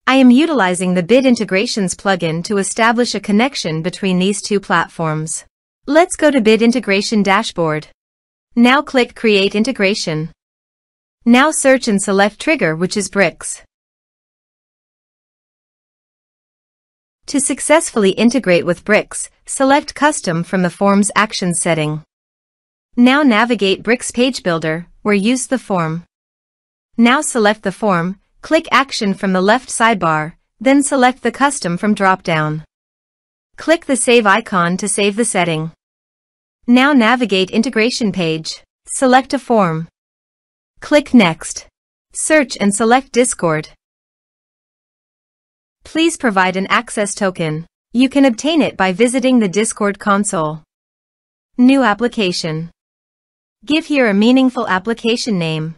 I am utilizing the Bid Integrations plugin to establish a connection between these two platforms. Let's go to Bid Integration Dashboard. Now click Create Integration. Now search and select trigger, which is bricks. To successfully integrate with bricks, select Custom from the Form's Actions setting. Now navigate Bricks Page Builder, where use the form. Now select the form, click Action from the left sidebar, then select the Custom from drop-down. Click the Save icon to save the setting. Now navigate Integration Page, select a form. Click Next. Search and select Discord. Please provide an access token. You can obtain it by visiting the Discord console. New application. Give here a meaningful application name.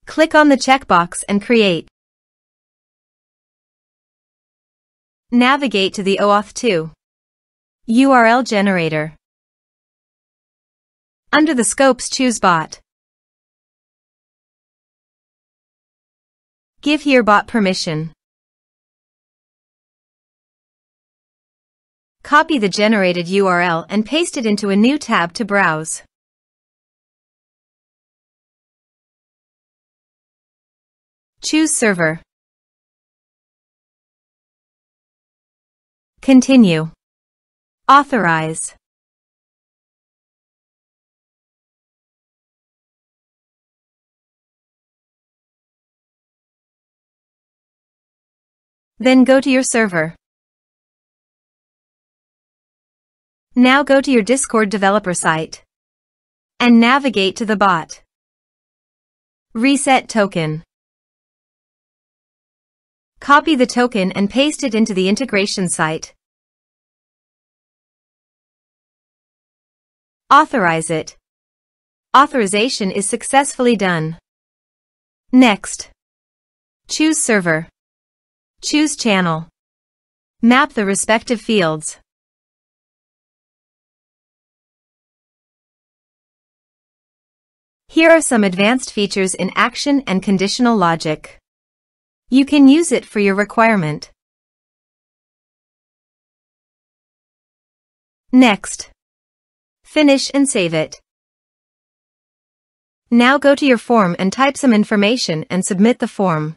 Click on the checkbox and create. Navigate to the OAuth 2 URL generator. Under the scopes, choose Bot. Give here bot permission. Copy the generated URL and paste it into a new tab to browse. Choose Server. Continue. Authorize. Then go to your server. Now go to your Discord developer site and navigate to the bot. Reset token. Copy the token and paste it into the integration site. Authorize it. Authorization is successfully done. Next. Choose Server. Choose Channel. Map the respective fields. Here are some advanced features in action and conditional logic. You can use it for your requirement. Next. Finish and save it. Now go to your form and type some information and submit the form.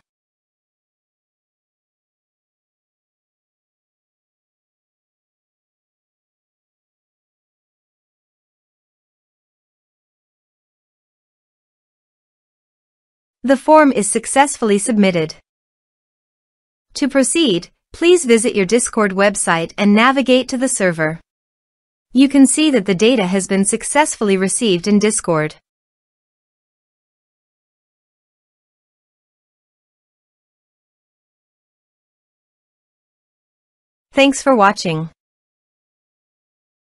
The form is successfully submitted. To proceed, please visit your Discord website and navigate to the server. You can see that the data has been successfully received in Discord. Thanks for watching.